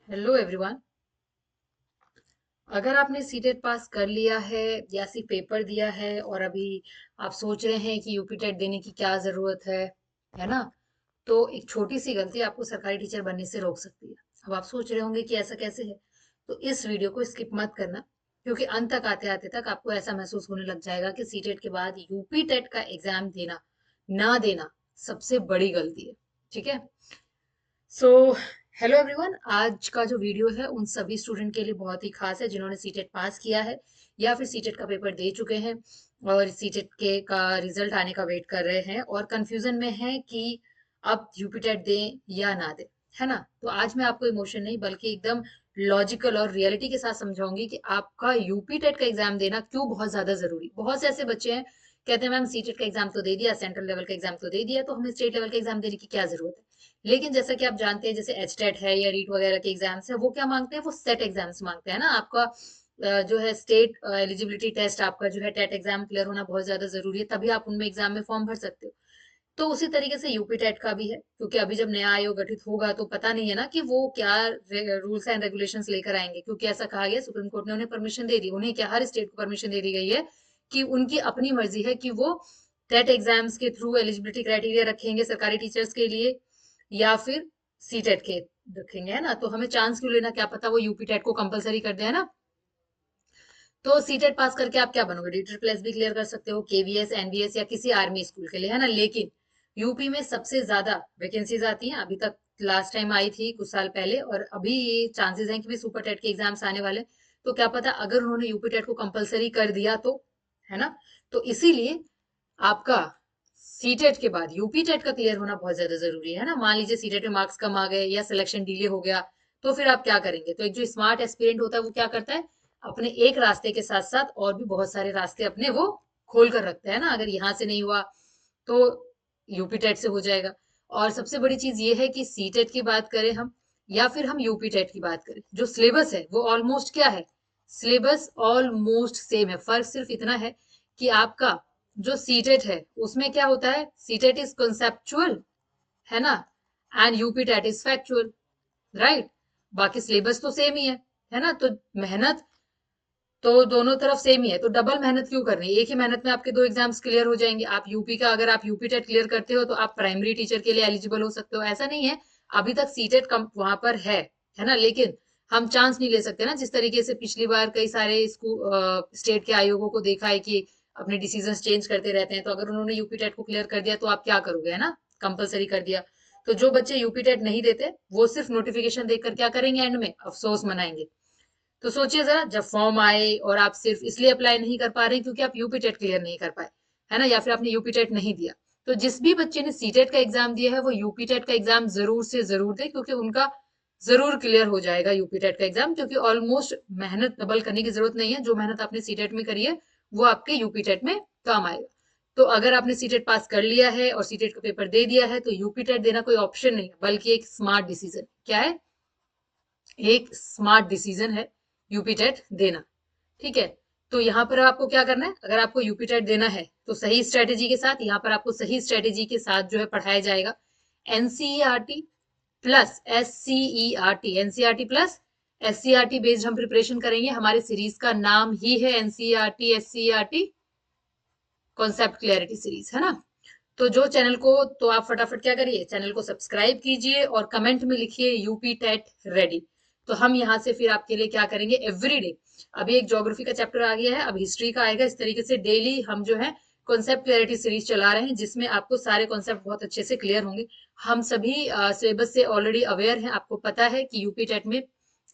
Hello everyone. अगर आपने CTET पास कर लिया है या सिर्फ पेपर दिया है और अभी आप सोच रहे हैं कि यूपी टेट देने की क्या जरूरत है ना? तो एक छोटी सी गलती आपको सरकारी टीचर बनने से रोक सकती है। अब आप सोच रहे होंगे कि ऐसा कैसे है, तो इस वीडियो को स्किप मत करना, क्योंकि अंत तक आते आते तक आपको ऐसा महसूस होने लग जाएगा कि सीटेट के बाद यूपी टेट का एग्जाम देना ना देना सबसे बड़ी गलती है। ठीक है। सो हेलो एवरीवन, आज का जो वीडियो है उन सभी स्टूडेंट के लिए बहुत ही खास है जिन्होंने सीटेट पास किया है या फिर सीटेट का पेपर दे चुके हैं और सीटेट के का रिजल्ट आने का वेट कर रहे हैं और कंफ्यूजन में हैं कि अब यूपी टेट दें या ना दें। है ना? तो आज मैं आपको इमोशन नहीं बल्कि एकदम लॉजिकल और रियलिटी के साथ समझाऊंगी कि आपका यूपी टेट का एग्जाम देना क्यों बहुत ज्यादा जरूरी। बहुत से ऐसे बच्चे हैं, कहते हैं मैम सीटेट का एग्जाम तो दे दिया, सेंट्रल लेवल का एग्जाम तो दे दिया, तो हमें स्टेट लेवल का एग्जाम देने की क्या जरूरत है? लेकिन जैसा कि आप जानते हैं, जैसे एचटेट है या रीट वगैरह के एग्जाम्स है, वो क्या मांगते हैं? वो सेट एग्जाम्स मांगते हैं ना। आपका जो है स्टेट एलिजिबिलिटी टेस्ट, आपका जो है टेट एग्जाम क्लियर होना बहुत ज्यादा जरूरी है, तभी आप उनमें एग्जाम में फॉर्म भर सकते हो। तो उसी तरीके से यूपी टेट का भी है, क्योंकि अभी जब नया आयोग गठित होगा तो पता नहीं है ना कि वो क्या रूल्स एंड रेगुलेशंस लेकर आएंगे, क्योंकि ऐसा कहा गया सुप्रीम कोर्ट ने उन्हें परमिशन दे दी। उन्हें क्या, हर स्टेट को परमिशन दे दी गई है कि उनकी अपनी मर्जी है कि वो टेट एग्जाम्स के थ्रू एलिजिबिलिटी क्राइटेरिया रखेंगे सरकारी टीचर्स के लिए या फिर सीटेट के रखेंगे। है ना? तो हमें चांस क्यों लेना, क्या पता वो यूपी टेट को कंपलसरी कर दे। है ना? तो सीटेट पास करके आप क्या बनोगे? डी ट्रिपल एस भी क्लियर कर सकते हो, केवीएस एनवीएस या किसी आर्मी स्कूल के लिए। है ना? लेकिन यूपी में सबसे ज्यादा वैकेंसीज आती हैं अभी तक। लास्ट टाइम आई थी कुछ साल पहले, और अभी ये चांसेस हैं कि भी सुपर टेट के एग्जाम्स आने वाले। तो क्या पता अगर उन्होंने यूपी टेट को कंपलसरी कर दिया तो। है ना? तो इसीलिए आपका सीटेट के बाद यूपी टेट का क्लियर होना बहुत ज्यादा जरूरी है। ना? मान लीजिए सीटेट में मार्क्स कम आ गए या सिलेक्शन डिले हो गया, तो फिर आप क्या करेंगे? तो एक जो स्मार्ट एस्पिरेंट होता है वो क्या करता है, अपने एक रास्ते के साथ साथ और भी बहुत सारे रास्ते अपने वो खोल कर रखता है ना। अगर यहाँ से नहीं हुआ तो यूपी टेट से हो जाएगा। और सबसे बड़ी चीज ये है कि सी टेट की बात करें हम या फिर हम यूपी टेट की बात करें, जो सिलेबस है वो ऑलमोस्ट क्या है, सिलेबस ऑलमोस्ट सेम है। फर्क सिर्फ इतना है कि आपका जो सी टेट है उसमें क्या होता है, सी टेट इज कंसेप्चुअल, है ना, and UP TET is factual, right? बाकी सिलेबस तो सेम ही है ना? तो मेहनत तो दोनों तरफ सेम ही है, तो डबल मेहनत क्यों करनी? एक ही मेहनत में आपके दो एग्जाम्स क्लियर हो जाएंगे। आप यूपी का, अगर आप यूपी टेट क्लियर करते हो तो आप प्राइमरी टीचर के लिए एलिजिबल हो सकते हो। ऐसा नहीं है, अभी तक सीटेट कम वहां पर है ना? लेकिन हम चांस नहीं ले सकते ना, जिस तरीके से पिछली बार कई सारे स्कूल स्टेट के आयोगों को देखा है कि अपने डिसीजन चेंज करते रहते हैं। तो अगर उन्होंने यूपी टेट को क्लियर कर दिया तो आप क्या करोगे? है ना? कंपलसरी कर दिया। तो जो बच्चे यूपी टेट नहीं देते वो सिर्फ नोटिफिकेशन देखकर क्या करेंगे, एंड में अफसोस मनाएंगे। तो सोचिए जरा, जब फॉर्म आए और आप सिर्फ इसलिए अप्लाई नहीं कर पा रहे हैं क्योंकि आप यूपी टेट क्लियर नहीं कर पाए, है ना, या फिर आपने यूपी टेट नहीं दिया, तो जिस भी बच्चे ने सी टेट का एग्जाम दिया है वो यूपी टेट का एग्जाम जरूर से जरूर दे, क्योंकि उनका जरूर क्लियर हो जाएगा यूपी टेट का एग्जाम। क्योंकि ऑलमोस्ट मेहनत डबल करने की जरूरत नहीं है, जो मेहनत आपने सी टेट में करी है वो आपके यूपी टेट में काम आएगा। तो अगर आपने सी टेट पास कर लिया है और सी टेट का पेपर दे दिया है तो यूपी टेट देना कोई ऑप्शन नहीं है, बल्कि एक स्मार्ट डिसीजन। क्या है? एक स्मार्ट डिसीजन है यूपी टेट देना। ठीक है। तो यहाँ पर आपको क्या करना है, अगर आपको यूपी टेट देना है तो सही स्ट्रेटेजी के साथ, यहाँ पर आपको सही स्ट्रेटेजी के साथ जो है पढ़ाया जाएगा। NCERT plus SCERT, NCERT plus SCERT based हम प्रिपरेशन करेंगे। हमारे सीरीज का नाम ही है NCERT SCERT concept clarity series, है ना? तो जो चैनल को, तो आप फटाफट क्या करिए, चैनल को सब्सक्राइब कीजिए और कमेंट में लिखिए यूपी टेट रेडी। तो हम यहाँ से फिर आपके लिए क्या करेंगे, एवरीडे। अभी एक ज्योग्राफी का चैप्टर आ गया है, अब हिस्ट्री का आएगा। इस तरीके से डेली हम जो है कॉन्सेप्ट क्लैरिटी सीरीज चला रहे हैं, जिसमें आपको सारे कॉन्सेप्ट बहुत अच्छे से क्लियर होंगे। हम सभी सिलेबस से ऑलरेडी अवेयर हैं। आपको पता है कि यूपी टेट में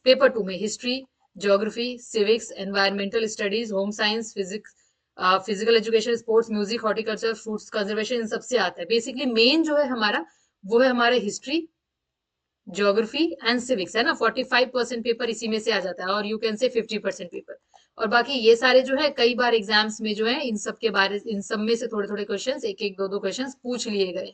पेपर 2 में history, geography, civics, environmental studies, home science, physics, physical education, sports, music, horticulture, fruits conservation, इन सबसे आता है। बेसिकली मेन जो है हमारा वो है हमारे हिस्ट्री, ज्योग्राफी एंड सिविक्स, है ना? 45% पेपर इसी में से आ जाता है, और यू कैन से 50% पेपर। और बाकी ये सारे जो है कई बार एग्जाम्स में जो है इन सब के बारे, इन सब में से थोड़े थोड़े क्वेश्चंस, एक एक दो दो क्वेश्चंस पूछ लिए गए।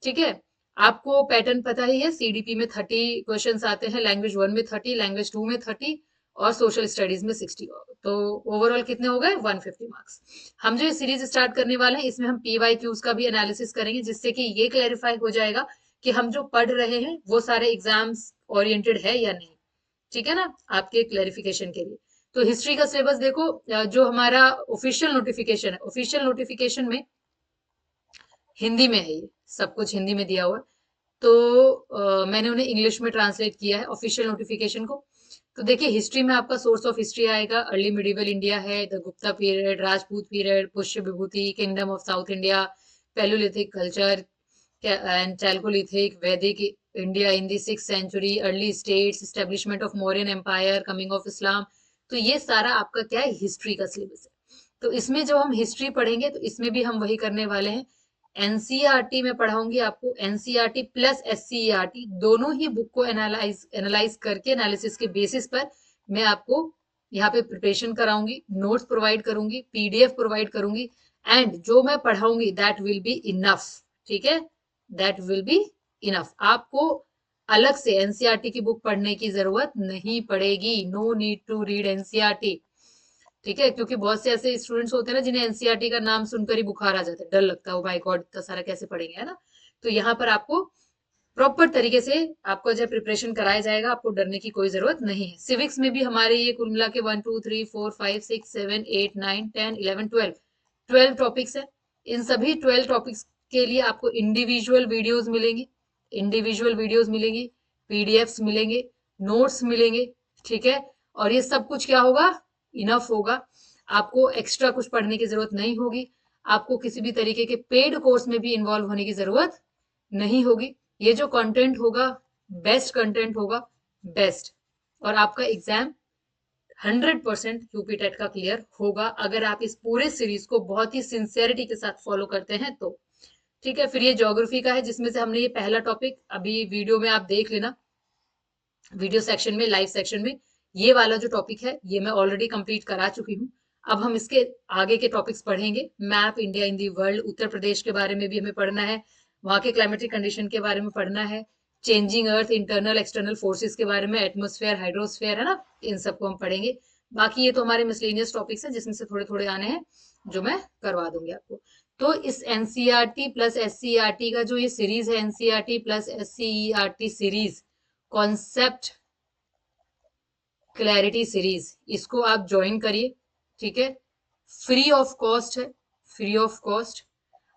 ठीक है। आपको पैटर्न पता ही है, सीडीपी में 30 क्वेश्चंस आते हैं, लैंग्वेज 1 में 30, लैंग्वेज 2 में 30 और सोशल स्टडीज में 60। तो ओवरऑल कितने हो गए? 150 मार्क्स। हम जो ये सीरीज स्टार्ट करने वाले हैं इसमें हम पीवाई क्यूज का भी एनालिसिस करेंगे, जिससे कि ये क्लैरिफाई हो जाएगा कि हम जो पढ़ रहे हैं वो सारे एग्जाम्स ओरिएंटेड है या नहीं, ठीक है ना, आपके क्लैरिफिकेशन के लिए। तो हिस्ट्री का सिलेबस देखो, जो हमारा ऑफिशियल नोटिफिकेशन है, ऑफिशियल नोटिफिकेशन में हिंदी में है, ये सब कुछ हिंदी में दिया हुआ है। तो मैंने उन्हें इंग्लिश में ट्रांसलेट किया है ऑफिशियल नोटिफिकेशन को। तो देखिए, हिस्ट्री में आपका सोर्स ऑफ हिस्ट्री आएगा, अर्ली मिडिवल इंडिया है, the Gupta period, Rajput period, Pushya Vibhuti, kingdom of south India, palaeolithic culture and chalcolithic, Vedic India in the 6th century, early states, establishment of Mauryan empire, coming of Islam. तो ये सारा आपका क्या है, हिस्ट्री का syllabus है। तो इसमें जब हम हिस्ट्री पढ़ेंगे तो इसमें भी हम वही करने वाले हैं। एनसीईआरटी में पढ़ाऊंगी आपको, एनसीईआरटी प्लस एससीईआरटी दोनों ही बुक को एनालाइज करके एनालिसिस के बेसिस पर मैं आपको यहाँ पे प्रिपरेशन कराऊंगी, नोट्स प्रोवाइड करूंगी, पीडीएफ प्रोवाइड करूंगी, एंड जो मैं पढ़ाऊंगी दैट विल बी इनफ, ठीक है, दैट विल बी इनफ। आपको अलग से एनसीईआरटी की बुक पढ़ने की जरूरत नहीं पड़ेगी, no need to read NCERT, ठीक है, क्योंकि बहुत से ऐसे स्टूडेंट्स होते हैं ना जिन्हें एनसीईआरटी का नाम सुनकर ही बुखार आ जाता है, डर लगता है, ओ माय गॉड इतना सारा कैसे पढ़ेंगे, है ना। तो यहाँ पर आपको प्रॉपर तरीके से आपको जब प्रिपरेशन कराया जाएगा, आपको डरने की कोई जरूरत नहीं है। सिविक्स में भी हमारे ये कुल मिला के 1 2 3 4 5 6 7 8 9 10 11 12 टॉपिक्स है। इन सभी 12 टॉपिक्स के लिए आपको इंडिविजुअल वीडियोस मिलेंगी, इंडिविजुअल वीडियोस मिलेंगी, पीडीएफ्स मिलेंगे, नोट्स मिलेंगे, ठीक है। और ये सब कुछ क्या होगा, इनफ होगा, आपको एक्स्ट्रा कुछ पढ़ने की जरूरत नहीं होगी, आपको किसी भी तरीके के पेड कोर्स में भी इन्वॉल्व होने की जरूरत नहीं होगी। ये जो कंटेंट होगा, बेस्ट कंटेंट होगा, बेस्ट, और आपका एग्जाम 100% यूपीटेट का क्लियर होगा अगर आप इस पूरे सीरीज को बहुत ही सिंसियरिटी के साथ फॉलो करते हैं तो, ठीक है। फिर ये ज्योग्राफी का है, जिसमें से हमने ये पहला टॉपिक अभी वीडियो में आप देख लेना, वीडियो सेक्शन में, लाइव सेक्शन में, ये वाला जो टॉपिक है ये मैं ऑलरेडी कंप्लीट करा चुकी हूँ। अब हम इसके आगे के टॉपिक्स पढ़ेंगे। Map India in the world, Uttar Pradesh के बारे में भी हमें पढ़ना है, वहां के क्लाइमेटिक कंडीशन के बारे में पढ़ना है, changing earth, internal external forces के बारे में, एटमोस्फेयर, हाइड्रोस्फेयर, है ना, इन सबको हम पढ़ेंगे। बाकी ये तो हमारे मिसलेनियस टॉपिक्स हैं जिसमें से थोड़े थोड़े आने हैं जो मैं करवा दूंगी आपको। तो इस एनसीईआरटी प्लस एससीईआरटी का जो ये सीरीज है, NCERT plus SCERT series, concept clarity series, इसको आप ज्वाइन करिए, ठीक है। फ्री ऑफ कॉस्ट है, फ्री ऑफ कॉस्ट,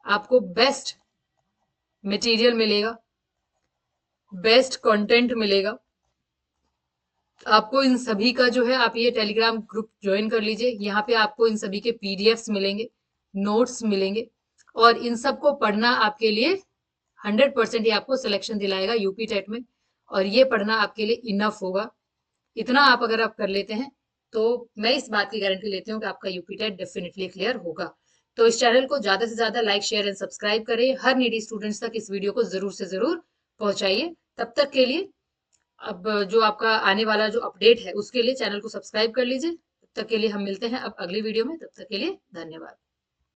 आपको बेस्ट मटेरियल मिलेगा, बेस्ट कंटेंट मिलेगा आपको। इन सभी का जो है, आप ये टेलीग्राम ग्रुप ज्वाइन कर लीजिए, यहाँ पे आपको इन सभी के पीडीएफ्स मिलेंगे, नोट्स मिलेंगे, और इन सबको पढ़ना आपके लिए 100% ये आपको सिलेक्शन दिलाएगा यूपी टेट में, और ये पढ़ना आपके लिए इनफ होगा। इतना आप अगर आप कर लेते हैं तो मैं इस बात की गारंटी लेती हूँ कि आपका यूपी टेट डेफिनेटली क्लियर होगा। तो इस चैनल को ज्यादा से ज्यादा लाइक, शेयर एंड सब्सक्राइब करें, हर नीडी स्टूडेंट्स तक इस वीडियो को जरूर से जरूर पहुंचाइए। तब तक के लिए, अब जो आपका आने वाला जो अपडेट है उसके लिए चैनल को सब्सक्राइब कर लीजिए। तब तक के लिए हम मिलते हैं अब अगली वीडियो में, तब तक के लिए धन्यवाद।